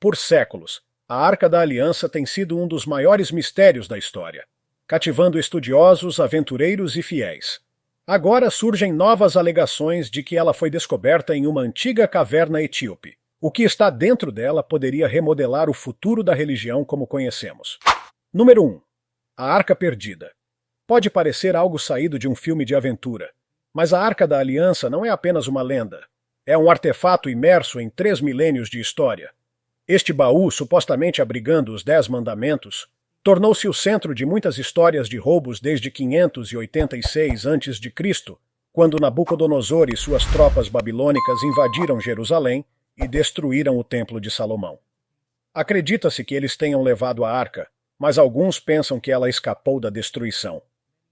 Por séculos, a Arca da Aliança tem sido um dos maiores mistérios da história, cativando estudiosos, aventureiros e fiéis. Agora surgem novas alegações de que ela foi descoberta em uma antiga caverna etíope. O que está dentro dela poderia remodelar o futuro da religião como conhecemos. Número 1. A Arca Perdida. Pode parecer algo saído de um filme de aventura, mas a Arca da Aliança não é apenas uma lenda. É um artefato imerso em 3 milênios de história. Este baú, supostamente abrigando os 10 mandamentos, tornou-se o centro de muitas histórias de roubos desde 586 a.C., quando Nabucodonosor e suas tropas babilônicas invadiram Jerusalém e destruíram o Templo de Salomão. Acredita-se que eles tenham levado a arca, mas alguns pensam que ela escapou da destruição.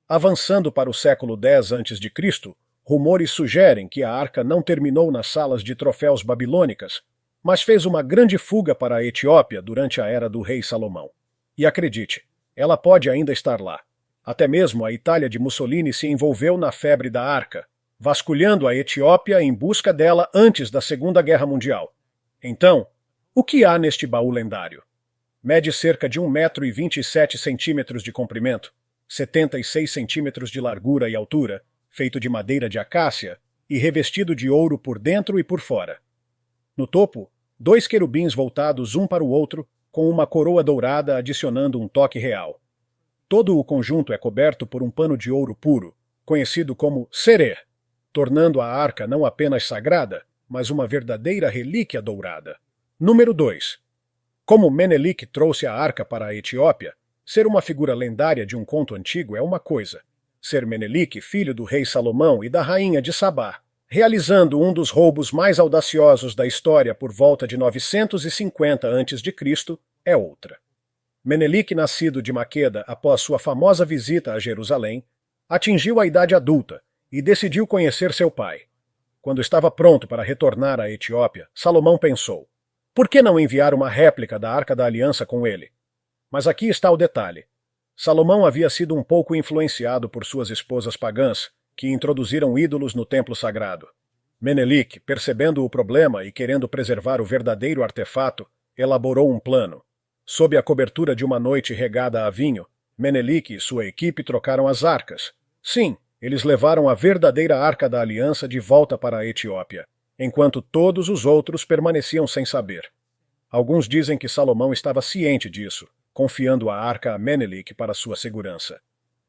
Avançando para o século X a.C., rumores sugerem que a arca não terminou nas salas de troféus babilônicas, mas fez uma grande fuga para a Etiópia durante a era do rei Salomão. E acredite, ela pode ainda estar lá. Até mesmo a Itália de Mussolini se envolveu na febre da arca, vasculhando a Etiópia em busca dela antes da Segunda Guerra Mundial. Então, o que há neste baú lendário? Mede cerca de 1,27 m de comprimento, 76 centímetros de largura e altura, feito de madeira de acácia e revestido de ouro por dentro e por fora. No topo, 2 querubins voltados um para o outro, com uma coroa dourada adicionando um toque real. Todo o conjunto é coberto por um pano de ouro puro, conhecido como serê, tornando a arca não apenas sagrada, mas uma verdadeira relíquia dourada. Número 2. Como Menelik trouxe a arca para a Etiópia, ser uma figura lendária de um conto antigo é uma coisa. Ser Menelik, filho do rei Salomão e da rainha de Sabá, realizando um dos roubos mais audaciosos da história por volta de 950 a.C., é outra. Menelik, nascido de Maqueda após sua famosa visita a Jerusalém, atingiu a idade adulta e decidiu conhecer seu pai. Quando estava pronto para retornar à Etiópia, Salomão pensou: por que não enviar uma réplica da Arca da Aliança com ele? Mas aqui está o detalhe. Salomão havia sido um pouco influenciado por suas esposas pagãs, que introduziram ídolos no templo sagrado. Menelik, percebendo o problema e querendo preservar o verdadeiro artefato, elaborou um plano. Sob a cobertura de uma noite regada a vinho, Menelik e sua equipe trocaram as arcas. Sim, eles levaram a verdadeira Arca da Aliança de volta para a Etiópia, enquanto todos os outros permaneciam sem saber. Alguns dizem que Salomão estava ciente disso, confiando a arca a Menelik para sua segurança.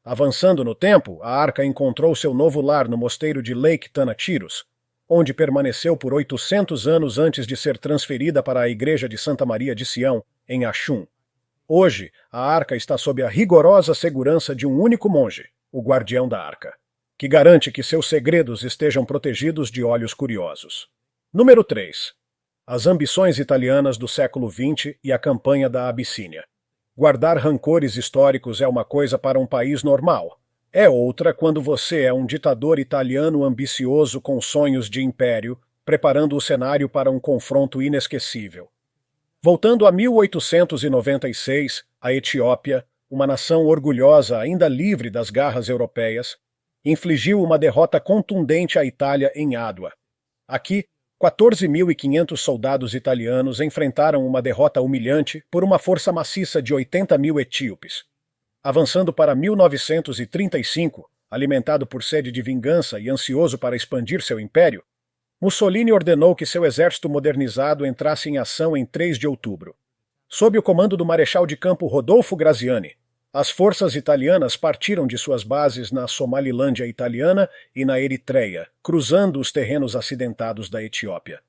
Avançando no tempo, a arca encontrou seu novo lar no mosteiro de Lake Tanatirus, onde permaneceu por 800 anos antes de ser transferida para a igreja de Santa Maria de Sião, em Axum. Hoje, a arca está sob a rigorosa segurança de um único monge, o guardião da arca, que garante que seus segredos estejam protegidos de olhos curiosos. Número 3. As ambições italianas do século XX e a campanha da Abissínia. Guardar rancores históricos é uma coisa para um país normal. É outra quando você é um ditador italiano ambicioso com sonhos de império, preparando o cenário para um confronto inesquecível. Voltando a 1896, a Etiópia, uma nação orgulhosa ainda livre das garras europeias, infligiu uma derrota contundente à Itália em Adwa. Aqui, 14.500 soldados italianos enfrentaram uma derrota humilhante por uma força maciça de 80.000 etíopes. Avançando para 1935, alimentado por sede de vingança e ansioso para expandir seu império, Mussolini ordenou que seu exército modernizado entrasse em ação em 3 de outubro. Sob o comando do marechal de campo Rodolfo Graziani, as forças italianas partiram de suas bases na Somalilândia italiana e na Eritreia, cruzando os terrenos acidentados da Etiópia.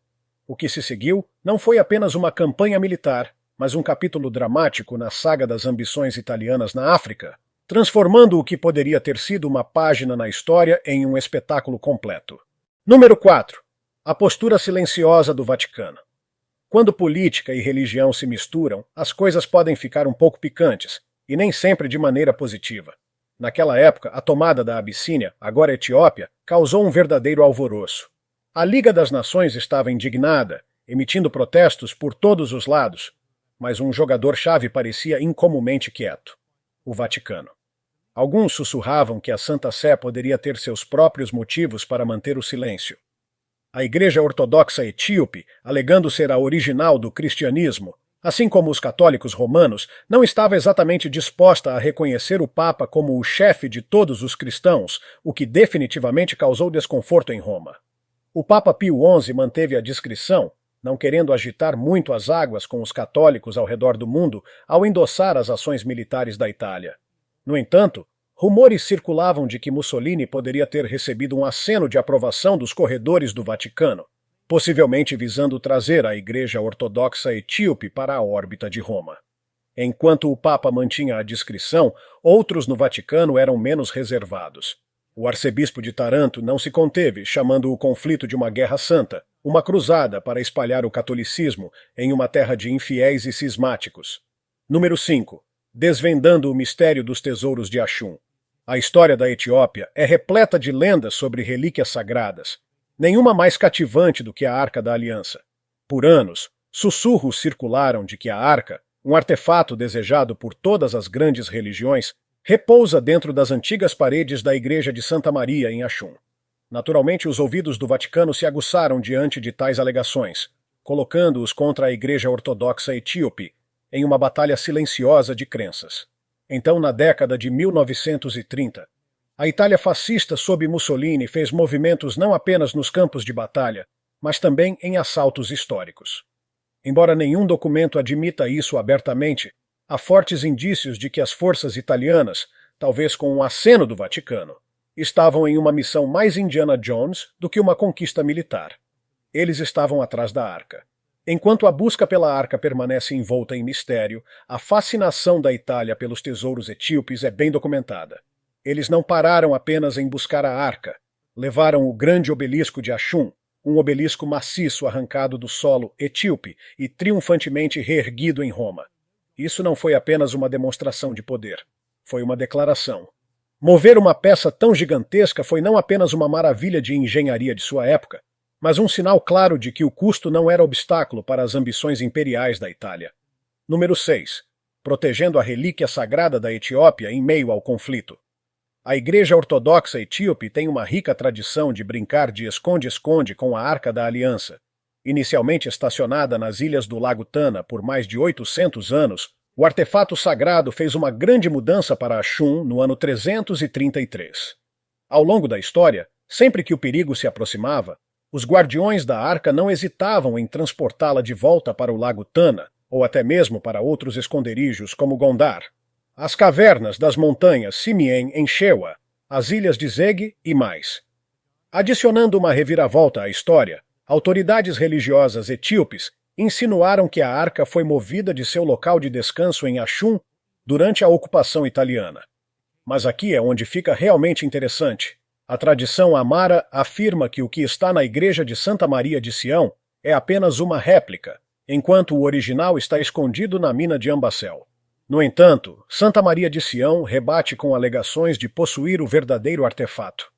O que se seguiu não foi apenas uma campanha militar, mas um capítulo dramático na saga das ambições italianas na África, transformando o que poderia ter sido uma página na história em um espetáculo completo. Número 4. A postura silenciosa do Vaticano. Quando política e religião se misturam, as coisas podem ficar um pouco picantes, e nem sempre de maneira positiva. Naquela época, a tomada da Abissínia, agora Etiópia, causou um verdadeiro alvoroço. A Liga das Nações estava indignada, emitindo protestos por todos os lados, mas um jogador-chave parecia incomumente quieto: o Vaticano. Alguns sussurravam que a Santa Sé poderia ter seus próprios motivos para manter o silêncio. A Igreja Ortodoxa Etíope, alegando ser a original do cristianismo, Assim como os católicos romanos, não estava exatamente disposta a reconhecer o Papa como o chefe de todos os cristãos, o que definitivamente causou desconforto em Roma. O Papa Pio XI manteve a discrição, não querendo agitar muito as águas com os católicos ao redor do mundo ao endossar as ações militares da Itália. No entanto, rumores circulavam de que Mussolini poderia ter recebido um aceno de aprovação dos corredores do Vaticano, possivelmente visando trazer a Igreja Ortodoxa Etíope para a órbita de Roma. Enquanto o Papa mantinha a discrição, outros no Vaticano eram menos reservados. O arcebispo de Taranto não se conteve, chamando o conflito de uma guerra santa, uma cruzada para espalhar o catolicismo em uma terra de infiéis e cismáticos. Número 5. Desvendando o mistério dos tesouros de Axum. A história da Etiópia é repleta de lendas sobre relíquias sagradas, nenhuma mais cativante do que a Arca da Aliança. Por anos, sussurros circularam de que a Arca, um artefato desejado por todas as grandes religiões, repousa dentro das antigas paredes da Igreja de Santa Maria, em Axum. Naturalmente, os ouvidos do Vaticano se aguçaram diante de tais alegações, colocando-os contra a Igreja Ortodoxa Etíope, em uma batalha silenciosa de crenças. Então, na década de 1930, a Itália fascista sob Mussolini fez movimentos não apenas nos campos de batalha, mas também em assaltos históricos. Embora nenhum documento admita isso abertamente, há fortes indícios de que as forças italianas, talvez com um aceno do Vaticano, estavam em uma missão mais Indiana Jones do que uma conquista militar. Eles estavam atrás da Arca. Enquanto a busca pela Arca permanece envolta em mistério, a fascinação da Itália pelos tesouros etíopes é bem documentada. Eles não pararam apenas em buscar a Arca. Levaram o grande obelisco de Axum, um obelisco maciço arrancado do solo etíope e triunfantemente reerguido em Roma. Isso não foi apenas uma demonstração de poder. Foi uma declaração. Mover uma peça tão gigantesca foi não apenas uma maravilha de engenharia de sua época, mas um sinal claro de que o custo não era obstáculo para as ambições imperiais da Itália. Número 6. Protegendo a relíquia sagrada da Etiópia em meio ao conflito. A Igreja Ortodoxa Etíope tem uma rica tradição de brincar de esconde-esconde com a Arca da Aliança. Inicialmente estacionada nas ilhas do Lago Tana por mais de 800 anos, o artefato sagrado fez uma grande mudança para Axum no ano 333. Ao longo da história, sempre que o perigo se aproximava, os guardiões da Arca não hesitavam em transportá-la de volta para o Lago Tana, ou até mesmo para outros esconderijos como Gondar, as cavernas das montanhas Simien em Shewa, as ilhas de Zeg e mais. Adicionando uma reviravolta à história, autoridades religiosas etíopes insinuaram que a Arca foi movida de seu local de descanso em Axum durante a ocupação italiana. Mas aqui é onde fica realmente interessante. A tradição amara afirma que o que está na Igreja de Santa Maria de Sião é apenas uma réplica, enquanto o original está escondido na mina de Ambacel. No entanto, Santa Maria de Sião rebate com alegações de possuir o verdadeiro artefato.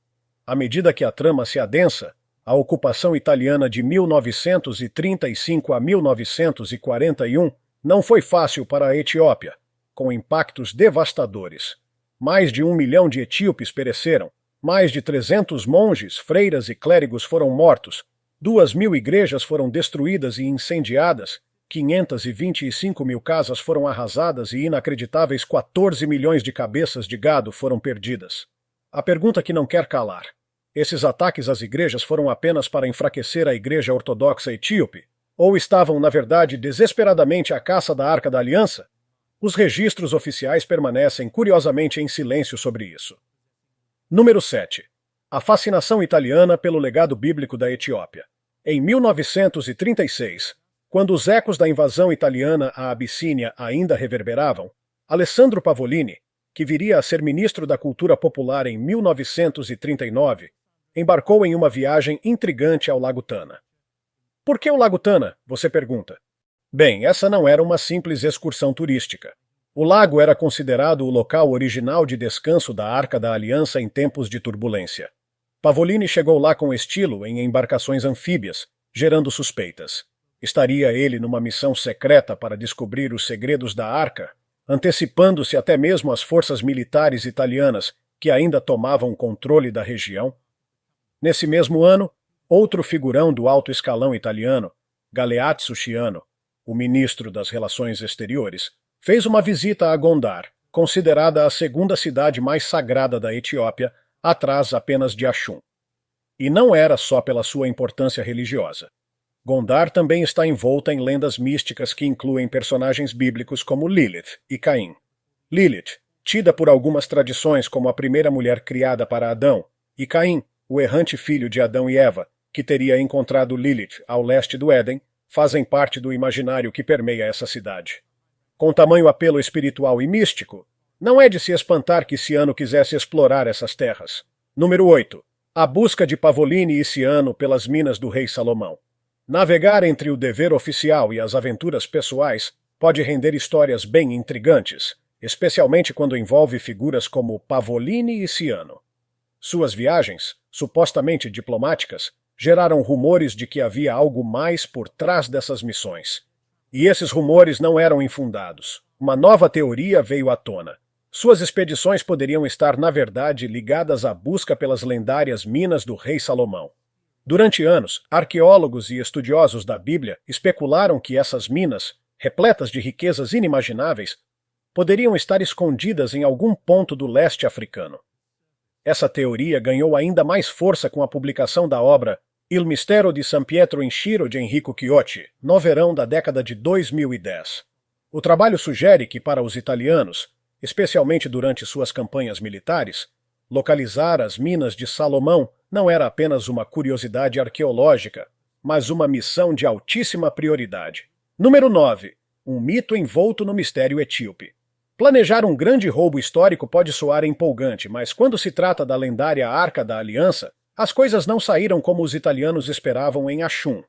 À medida que a trama se adensa, a ocupação italiana de 1935 a 1941 não foi fácil para a Etiópia, com impactos devastadores. Mais de 1 milhão de etíopes pereceram, mais de 300 monges, freiras e clérigos foram mortos, 2.000 igrejas foram destruídas e incendiadas, 525 mil casas foram arrasadas e inacreditáveis 14 milhões de cabeças de gado foram perdidas. A pergunta que não quer calar: esses ataques às igrejas foram apenas para enfraquecer a Igreja Ortodoxa Etíope? Ou estavam, na verdade, desesperadamente à caça da Arca da Aliança? Os registros oficiais permanecem curiosamente em silêncio sobre isso. Número 7. A fascinação italiana pelo legado bíblico da Etiópia. Em 1936, quando os ecos da invasão italiana à Abissínia ainda reverberavam, Alessandro Pavolini, que viria a ser ministro da Cultura Popular em 1939, embarcou em uma viagem intrigante ao Lago Tana. Por que o Lago Tana? Você pergunta. Bem, essa não era uma simples excursão turística. O lago era considerado o local original de descanso da Arca da Aliança em tempos de turbulência. Pavolini chegou lá com estilo em embarcações anfíbias, gerando suspeitas. Estaria ele numa missão secreta para descobrir os segredos da Arca, antecipando-se até mesmo às forças militares italianas que ainda tomavam controle da região? Nesse mesmo ano, outro figurão do alto escalão italiano, Galeazzo Ciano, o ministro das Relações Exteriores, fez uma visita a Gondar, considerada a segunda cidade mais sagrada da Etiópia, atrás apenas de Axum. E não era só pela sua importância religiosa. Gondar também está envolta em lendas místicas que incluem personagens bíblicos como Lilith e Caim. Lilith, tida por algumas tradições como a primeira mulher criada para Adão, e Caim, o errante filho de Adão e Eva, que teria encontrado Lilith ao leste do Éden, fazem parte do imaginário que permeia essa cidade. Com tamanho apelo espiritual e místico, não é de se espantar que Ciano quisesse explorar essas terras. Número 8. A busca de Pavoline e Ciano pelas minas do rei Salomão. Navegar entre o dever oficial e as aventuras pessoais pode render histórias bem intrigantes, especialmente quando envolve figuras como Pavoline e Ciano. Suas viagens, supostamente diplomáticas, geraram rumores de que havia algo mais por trás dessas missões. E esses rumores não eram infundados. Uma nova teoria veio à tona. Suas expedições poderiam estar, na verdade, ligadas à busca pelas lendárias minas do rei Salomão. Durante anos, arqueólogos e estudiosos da Bíblia especularam que essas minas, repletas de riquezas inimagináveis, poderiam estar escondidas em algum ponto do leste africano. Essa teoria ganhou ainda mais força com a publicação da obra Il Mistero di San Pietro in Ciro de Enrico Chiotti, no verão da década de 2010. O trabalho sugere que, para os italianos, especialmente durante suas campanhas militares, localizar as minas de Salomão não era apenas uma curiosidade arqueológica, mas uma missão de altíssima prioridade. Número 9. Um mito envolto no mistério etíope. Planejar um grande roubo histórico pode soar empolgante, mas quando se trata da lendária Arca da Aliança, as coisas não saíram como os italianos esperavam em Axum.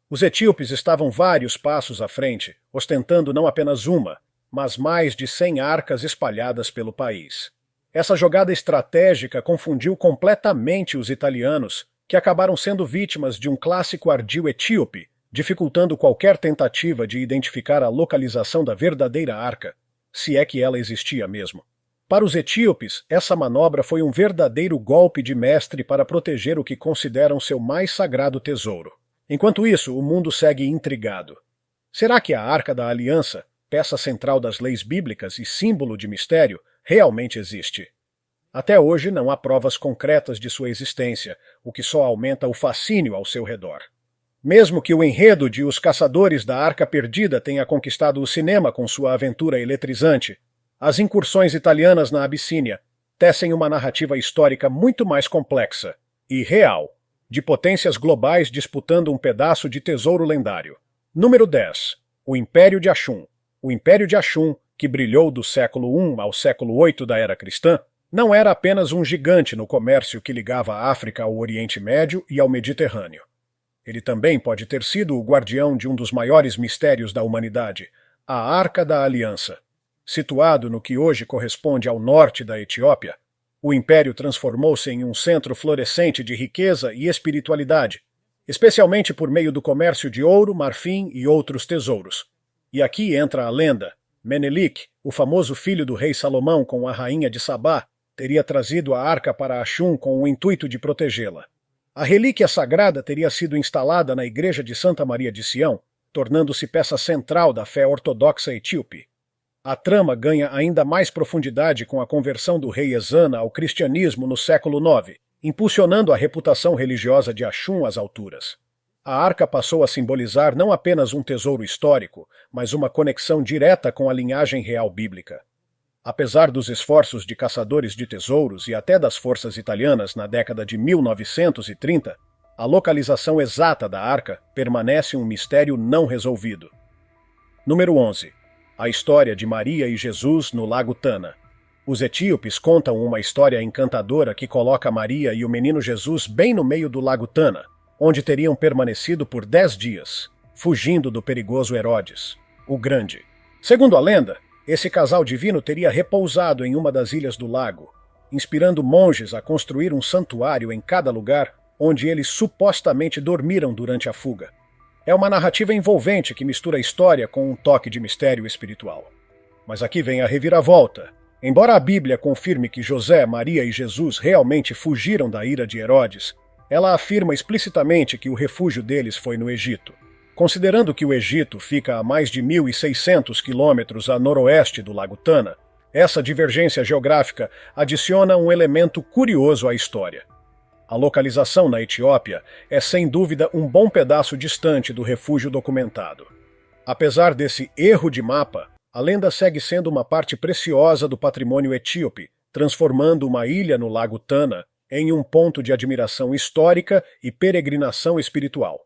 Os etíopes estavam vários passos à frente, ostentando não apenas uma, mas mais de 100 arcas espalhadas pelo país. Essa jogada estratégica confundiu completamente os italianos, que acabaram sendo vítimas de um clássico ardil etíope, dificultando qualquer tentativa de identificar a localização da verdadeira arca, se é que ela existia mesmo. Para os etíopes, essa manobra foi um verdadeiro golpe de mestre para proteger o que consideram seu mais sagrado tesouro. Enquanto isso, o mundo segue intrigado. Será que a Arca da Aliança, peça central das leis bíblicas e símbolo de mistério, realmente existe? Até hoje não há provas concretas de sua existência, o que só aumenta o fascínio ao seu redor. Mesmo que o enredo de Os Caçadores da Arca Perdida tenha conquistado o cinema com sua aventura eletrizante, as incursões italianas na Abissínia tecem uma narrativa histórica muito mais complexa e real, de potências globais disputando um pedaço de tesouro lendário. Número 10. O Império de Axum. O Império de Axum, que brilhou do século I ao século VIII da era cristã, não era apenas um gigante no comércio que ligava a África ao Oriente Médio e ao Mediterrâneo. Ele também pode ter sido o guardião de um dos maiores mistérios da humanidade, a Arca da Aliança. Situado no que hoje corresponde ao norte da Etiópia, o Império transformou-se em um centro florescente de riqueza e espiritualidade, especialmente por meio do comércio de ouro, marfim e outros tesouros. E aqui entra a lenda. Menelik, o famoso filho do rei Salomão com a rainha de Sabá, teria trazido a arca para Axum com o intuito de protegê-la. A relíquia sagrada teria sido instalada na igreja de Santa Maria de Sião, tornando-se peça central da fé ortodoxa etíope. A trama ganha ainda mais profundidade com a conversão do rei Ezana ao cristianismo no século IX, impulsionando a reputação religiosa de Axum às alturas. A arca passou a simbolizar não apenas um tesouro histórico, mas uma conexão direta com a linhagem real bíblica. Apesar dos esforços de caçadores de tesouros e até das forças italianas na década de 1930, a localização exata da arca permanece um mistério não resolvido. Número 11. A história de Maria e Jesus no Lago Tana. Os etíopes contam uma história encantadora que coloca Maria e o menino Jesus bem no meio do Lago Tana, onde teriam permanecido por 10 dias, fugindo do perigoso Herodes, o Grande. Segundo a lenda, esse casal divino teria repousado em uma das ilhas do lago, inspirando monges a construir um santuário em cada lugar onde eles supostamente dormiram durante a fuga. É uma narrativa envolvente que mistura história com um toque de mistério espiritual. Mas aqui vem a reviravolta. Embora a Bíblia confirme que José, Maria e Jesus realmente fugiram da ira de Herodes, ela afirma explicitamente que o refúgio deles foi no Egito. Considerando que o Egito fica a mais de 1.600 quilômetros a noroeste do Lago Tana, essa divergência geográfica adiciona um elemento curioso à história. A localização na Etiópia é sem dúvida um bom pedaço distante do refúgio documentado. Apesar desse erro de mapa, a lenda segue sendo uma parte preciosa do patrimônio etíope, transformando uma ilha no Lago Tana em um ponto de admiração histórica e peregrinação espiritual.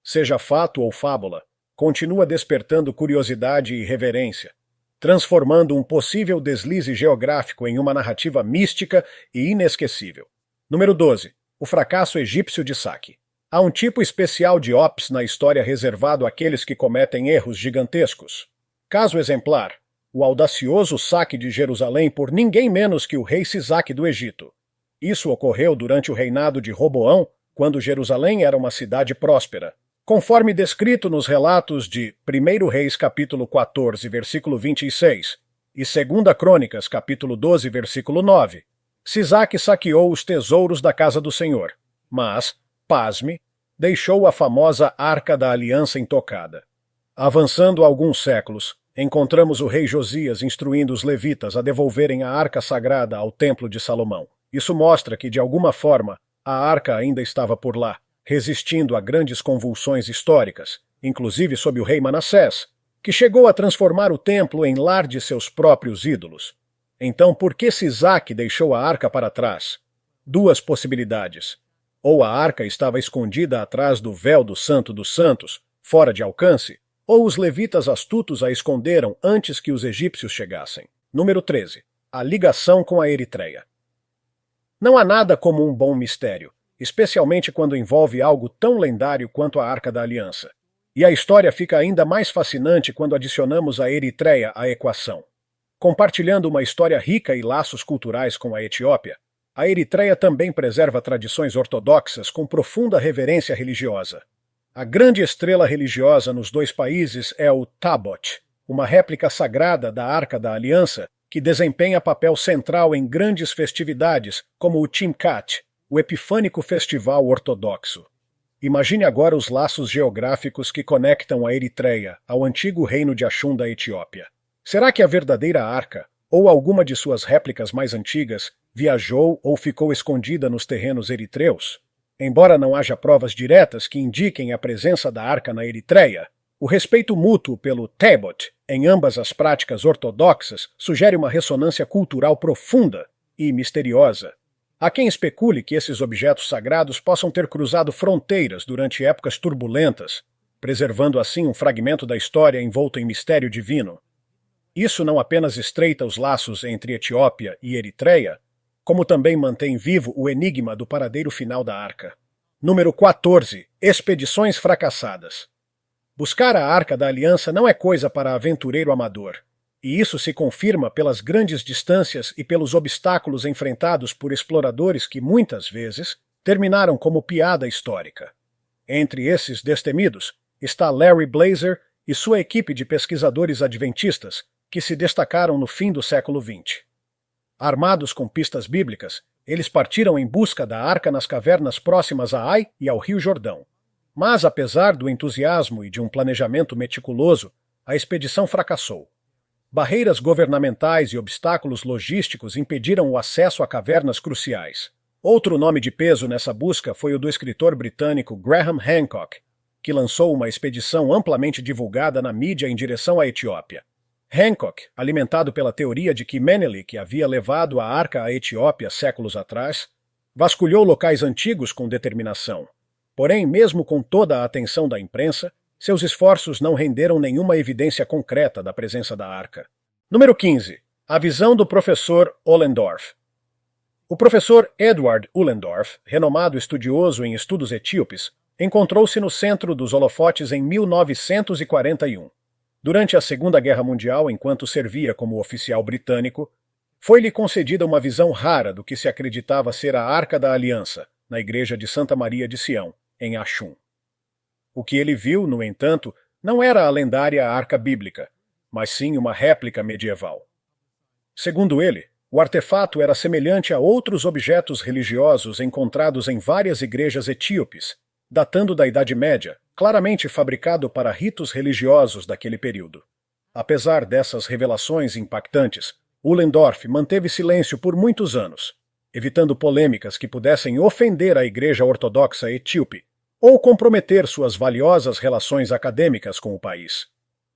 Seja fato ou fábula, continua despertando curiosidade e reverência, transformando um possível deslize geográfico em uma narrativa mística e inesquecível. Número 12. O fracasso egípcio de Saki. Há um tipo especial de ops na história reservado àqueles que cometem erros gigantescos. Caso exemplar, o audacioso saque de Jerusalém por ninguém menos que o rei Sisaque do Egito. Isso ocorreu durante o reinado de Roboão, quando Jerusalém era uma cidade próspera. Conforme descrito nos relatos de 1 Reis capítulo 14, versículo 26 e 2 Crônicas capítulo 12, versículo 9, Sisaque saqueou os tesouros da casa do Senhor, mas, pasme, deixou a famosa Arca da Aliança intocada. Avançando alguns séculos, encontramos o rei Josias instruindo os levitas a devolverem a Arca Sagrada ao Templo de Salomão. Isso mostra que, de alguma forma, a Arca ainda estava por lá, resistindo a grandes convulsões históricas, inclusive sob o rei Manassés, que chegou a transformar o templo em lar de seus próprios ídolos. Então, por que Sisaque deixou a arca para trás? Duas possibilidades. Ou a arca estava escondida atrás do véu do Santo dos Santos, fora de alcance, ou os levitas astutos a esconderam antes que os egípcios chegassem. Número 13. A ligação com a Eritreia. Não há nada como um bom mistério, especialmente quando envolve algo tão lendário quanto a Arca da Aliança. E a história fica ainda mais fascinante quando adicionamos a Eritreia à equação. Compartilhando uma história rica e laços culturais com a Etiópia, a Eritreia também preserva tradições ortodoxas com profunda reverência religiosa. A grande estrela religiosa nos dois países é o Tabot, uma réplica sagrada da Arca da Aliança que desempenha papel central em grandes festividades como o Timkat, o epifânico festival ortodoxo. Imagine agora os laços geográficos que conectam a Eritreia ao antigo reino de Axum da Etiópia. Será que a verdadeira arca, ou alguma de suas réplicas mais antigas, viajou ou ficou escondida nos terrenos eritreus? Embora não haja provas diretas que indiquem a presença da arca na Eritreia, o respeito mútuo pelo Tabot em ambas as práticas ortodoxas sugere uma ressonância cultural profunda e misteriosa. Há quem especule que esses objetos sagrados possam ter cruzado fronteiras durante épocas turbulentas, preservando assim um fragmento da história envolto em mistério divino. Isso não apenas estreita os laços entre Etiópia e Eritreia, como também mantém vivo o enigma do paradeiro final da arca. Número 14. Expedições fracassadas. Buscar a Arca da Aliança não é coisa para aventureiro amador, e isso se confirma pelas grandes distâncias e pelos obstáculos enfrentados por exploradores que, muitas vezes, terminaram como piada histórica. Entre esses destemidos está Larry Blazer e sua equipe de pesquisadores adventistas, que se destacaram no fim do século XX. Armados com pistas bíblicas, eles partiram em busca da arca nas cavernas próximas a Ai e ao Rio Jordão. Mas, apesar do entusiasmo e de um planejamento meticuloso, a expedição fracassou. Barreiras governamentais e obstáculos logísticos impediram o acesso a cavernas cruciais. Outro nome de peso nessa busca foi o do escritor britânico Graham Hancock, que lançou uma expedição amplamente divulgada na mídia em direção à Etiópia. Hancock, alimentado pela teoria de que Menelik havia levado a arca à Etiópia séculos atrás, vasculhou locais antigos com determinação. Porém, mesmo com toda a atenção da imprensa, seus esforços não renderam nenhuma evidência concreta da presença da arca. Número 15. A visão do professor Ollendorff. O professor Edward Ollendorff, renomado estudioso em estudos etíopes, encontrou-se no centro dos holofotes em 1941. Durante a Segunda Guerra Mundial, enquanto servia como oficial britânico, foi-lhe concedida uma visão rara do que se acreditava ser a Arca da Aliança, na igreja de Santa Maria de Sião, em Axum. O que ele viu, no entanto, não era a lendária arca bíblica, mas sim uma réplica medieval. Segundo ele, o artefato era semelhante a outros objetos religiosos encontrados em várias igrejas etíopes, datando da Idade Média, claramente fabricado para ritos religiosos daquele período. Apesar dessas revelações impactantes, Uhlendorf manteve silêncio por muitos anos, evitando polêmicas que pudessem ofender a Igreja Ortodoxa Etíope ou comprometer suas valiosas relações acadêmicas com o país.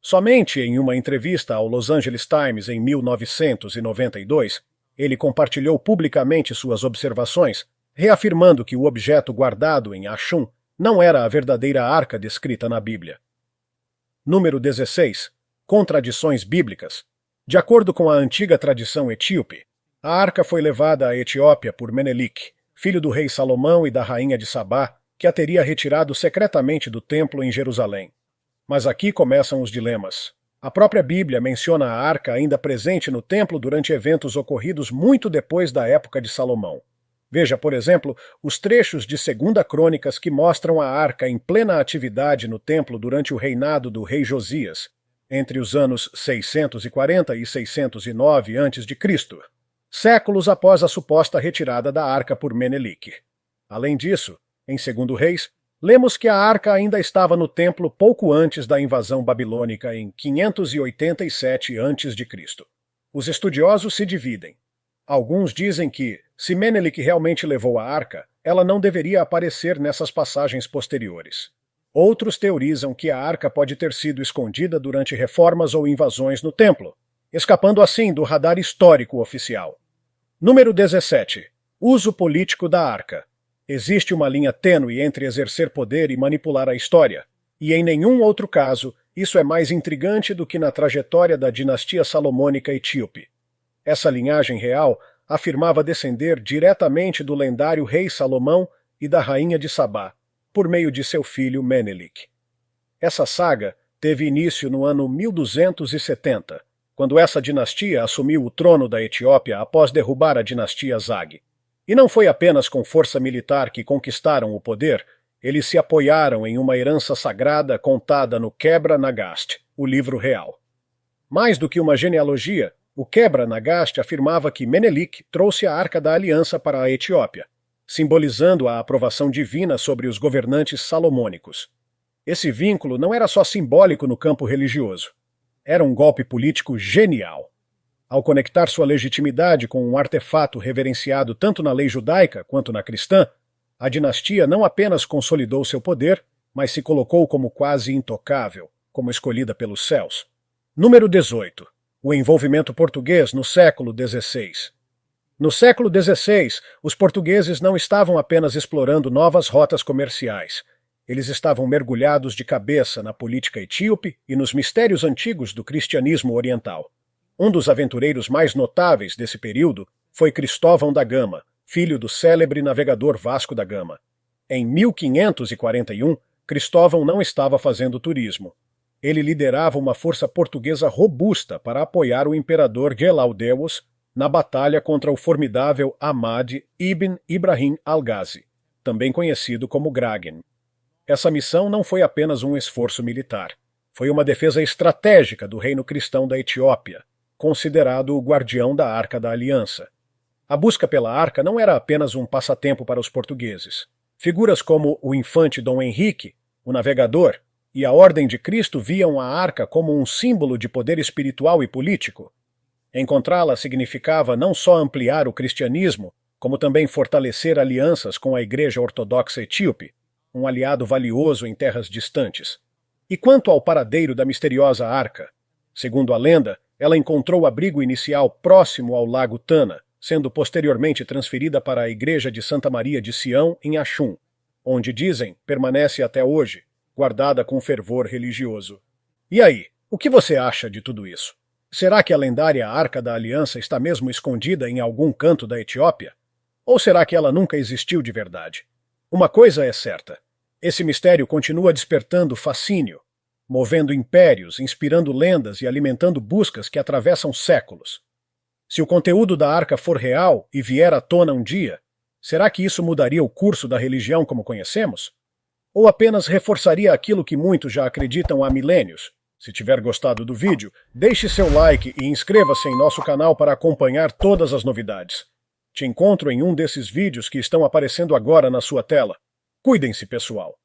Somente em uma entrevista ao Los Angeles Times em 1992, ele compartilhou publicamente suas observações, reafirmando que o objeto guardado em Ashun não era a verdadeira arca descrita na Bíblia. Número 16. Contradições bíblicas. De acordo com a antiga tradição etíope, a arca foi levada à Etiópia por Menelik, filho do rei Salomão e da rainha de Sabá, que a teria retirado secretamente do templo em Jerusalém. Mas aqui começam os dilemas. A própria Bíblia menciona a arca ainda presente no templo durante eventos ocorridos muito depois da época de Salomão. Veja, por exemplo, os trechos de 2 Crônicas que mostram a arca em plena atividade no templo durante o reinado do rei Josias, entre os anos 640 e 609 a.C., séculos após a suposta retirada da arca por Menelik. Além disso, em 2 Reis, lemos que a arca ainda estava no templo pouco antes da invasão babilônica em 587 a.C. Os estudiosos se dividem. Alguns dizem que, se Menelik realmente levou a arca, ela não deveria aparecer nessas passagens posteriores. Outros teorizam que a arca pode ter sido escondida durante reformas ou invasões no templo, escapando assim do radar histórico oficial. Número 17. Uso político da arca. Existe uma linha tênue entre exercer poder e manipular a história, e em nenhum outro caso isso é mais intrigante do que na trajetória da dinastia salomônica etíope. Essa linhagem real afirmava descender diretamente do lendário rei Salomão e da rainha de Sabá, por meio de seu filho Menelik. Essa saga teve início no ano 1270, quando essa dinastia assumiu o trono da Etiópia após derrubar a dinastia Zag. E não foi apenas com força militar que conquistaram o poder, eles se apoiaram em uma herança sagrada contada no Quebra Nagast, o livro real. Mais do que uma genealogia, o Quebra Nagast afirmava que Menelik trouxe a Arca da Aliança para a Etiópia, simbolizando a aprovação divina sobre os governantes salomônicos. Esse vínculo não era só simbólico no campo religioso. Era um golpe político genial. Ao conectar sua legitimidade com um artefato reverenciado tanto na lei judaica quanto na cristã, a dinastia não apenas consolidou seu poder, mas se colocou como quase intocável, como escolhida pelos céus. Número 18. O envolvimento português no século XVI. No século XVI, os portugueses não estavam apenas explorando novas rotas comerciais. Eles estavam mergulhados de cabeça na política etíope e nos mistérios antigos do cristianismo oriental. Um dos aventureiros mais notáveis desse período foi Cristóvão da Gama, filho do célebre navegador Vasco da Gama. Em 1541, Cristóvão não estava fazendo turismo. Ele liderava uma força portuguesa robusta para apoiar o imperador Gelaudeus na batalha contra o formidável Ahmad ibn Ibrahim al-Ghazi, também conhecido como Gragen. Essa missão não foi apenas um esforço militar. Foi uma defesa estratégica do reino cristão da Etiópia, considerado o guardião da Arca da Aliança. A busca pela arca não era apenas um passatempo para os portugueses. Figuras como o infante Dom Henrique, o navegador, e a Ordem de Cristo viam a arca como um símbolo de poder espiritual e político. Encontrá-la significava não só ampliar o cristianismo, como também fortalecer alianças com a Igreja Ortodoxa Etíope, um aliado valioso em terras distantes. E quanto ao paradeiro da misteriosa arca? Segundo a lenda, ela encontrou abrigo inicial próximo ao lago Tana, sendo posteriormente transferida para a Igreja de Santa Maria de Sião, em Ashun, onde, dizem, permanece até hoje, guardada com fervor religioso. E aí, o que você acha de tudo isso? Será que a lendária Arca da Aliança está mesmo escondida em algum canto da Etiópia? Ou será que ela nunca existiu de verdade? Uma coisa é certa. Esse mistério continua despertando fascínio, movendo impérios, inspirando lendas e alimentando buscas que atravessam séculos. Se o conteúdo da arca for real e vier à tona um dia, será que isso mudaria o curso da religião como conhecemos? Ou apenas reforçaria aquilo que muitos já acreditam há milênios? Se tiver gostado do vídeo, deixe seu like e inscreva-se em nosso canal para acompanhar todas as novidades. Te encontro em um desses vídeos que estão aparecendo agora na sua tela. Cuidem-se, pessoal!